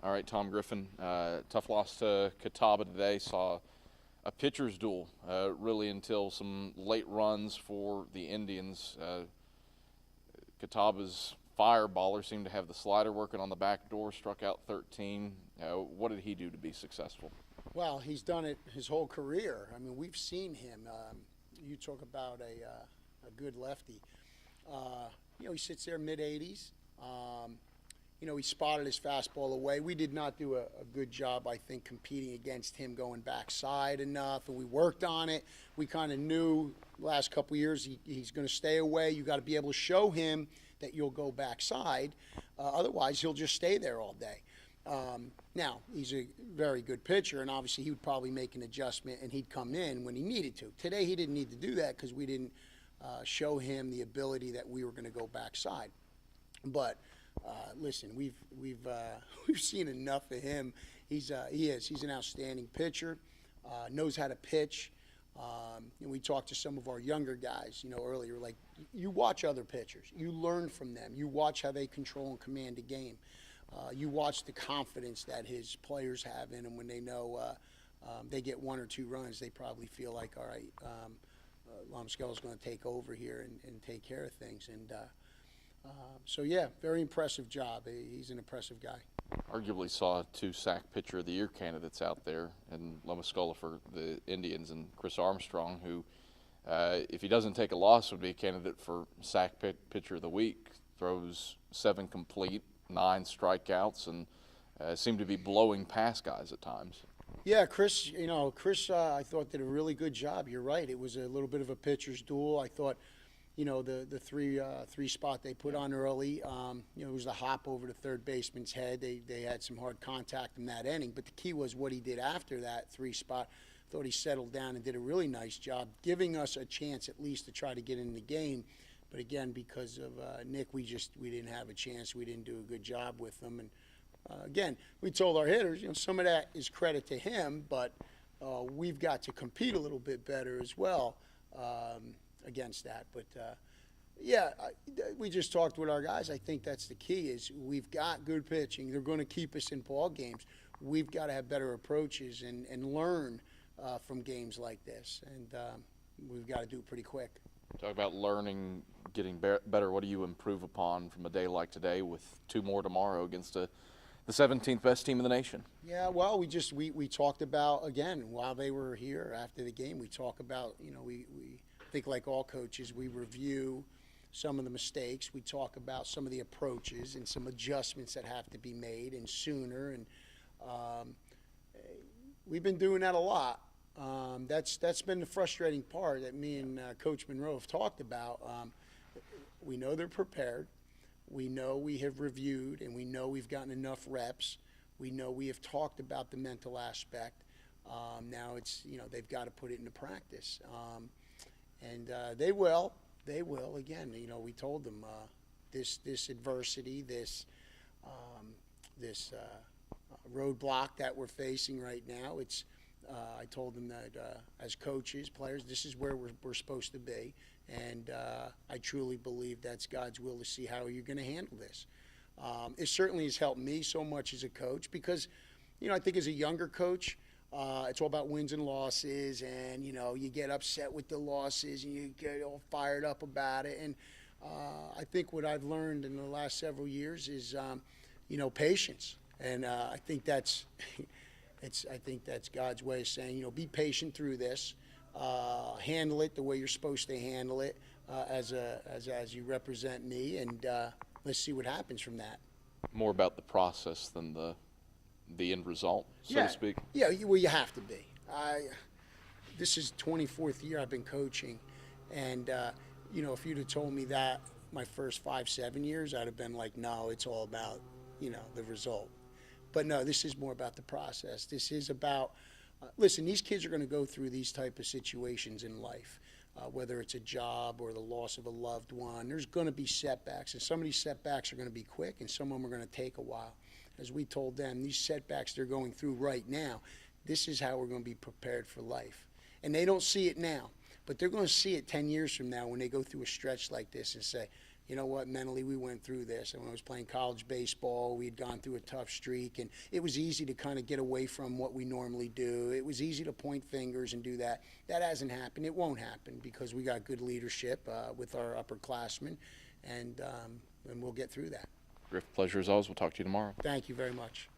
All right, Tom Griffin, tough loss to Catawba today. Saw a pitcher's duel really until some late runs for the Indians. Catawba's fireballer seemed to have the slider working on the back door, struck out 13. What did he do to be successful? Well, he's done it his whole career. I mean, we've seen him. You talk about a good lefty. He sits there mid-80s. He spotted his fastball away. We did not do a good job, I think, competing against him going backside enough, and we worked on it. We kind of knew the last couple of years he's going to stay away. You got to be able to show him that you'll go backside. Otherwise, he'll just stay there all day. Now, he's a very good pitcher, and obviously he would probably make an adjustment, and he'd come in when he needed to. Today, he didn't need to do that because we didn't show him the ability that we were going to go backside. But listen, we've seen enough of him. He's an outstanding pitcher, knows how to pitch. And we talked to some of our younger guys, earlier. Like, you watch other pitchers, you learn from them. You watch how they control and command a game. You watch the confidence that his players have in them when they know they get 1 or 2 runs. They probably feel like, all right, Lomascolo's going to take over here and take care of things. And so, yeah, very impressive job. He's an impressive guy. Arguably saw 2 sack pitcher of the year candidates out there, and Lomascolo for the Indians and Chris Armstrong, who, if he doesn't take a loss, would be a candidate for sack pitcher of the week. Throws 7 complete, 9 strikeouts, and seemed to be blowing past guys at times. Yeah, Chris, I thought did a really good job. You're right. It was a little bit of a pitcher's duel. I thought, the three spot they put on early, it was the hop over the third baseman's head. They had some hard contact in that inning. But the key was what he did after that 3 spot. Thought he settled down and did a really nice job, giving us a chance at least to try to get in the game. But again, because of Nick, we didn't have a chance. We didn't do a good job with them. And again, we told our hitters, some of that is credit to him, but we've got to compete a little bit better as well against that. But we just talked with our guys. I think that's the key is we've got good pitching. They're going to keep us in ball games. We've got to have better approaches and learn from games like this. And we've got to do it pretty quick. Talk about learning, getting better. What do you improve upon from a day like today with 2 more tomorrow against the 17th best team in the nation? Yeah, well, we talked about, again, while they were here after the game, we talk about, we think like all coaches, we review some of the mistakes. We talk about some of the approaches and some adjustments that have to be made and sooner. And we've been doing that a lot. That's been the frustrating part that me and Coach Monroe have talked about. We know they're prepared. We know we have reviewed, and we know we've gotten enough reps. We know we have talked about the mental aspect. Now it's, they've got to put it into practice. And they will. They will. Again, we told them this adversity, this roadblock that we're facing right now, I told them that as coaches, players, this is where we're supposed to be. And I truly believe that's God's will to see how you're going to handle this. It certainly has helped me so much as a coach because, I think as a younger coach, it's all about wins and losses, and, you get upset with the losses and you get all fired up about it. And I think what I've learned in the last several years is, patience. And I think that's God's way of saying, be patient through this, handle it the way you're supposed to handle it as you represent me, and let's see what happens from that. More about the process than the end result, so to speak. Yeah, well, you have to be. This is 24th year I've been coaching, and if you'd have told me that my first 5-7 years, I'd have been like, no, it's all about the result. But no, this is more about the process. This is about, listen, these kids are going to go through these type of situations in life, whether it's a job or the loss of a loved one. There's going to be setbacks, and some of these setbacks are going to be quick, and some of them are going to take a while. As we told them, these setbacks they're going through right now, this is how we're going to be prepared for life. And they don't see it now, but they're going to see it 10 years from now when they go through a stretch like this and say, you know what, mentally we went through this. And when I was playing college baseball, we'd gone through a tough streak, and it was easy to kind of get away from what we normally do. It was easy to point fingers and do that. That hasn't happened. It won't happen because we got good leadership with our upperclassmen, and we'll get through that. Griff, pleasure as always. We'll talk to you tomorrow. Thank you very much.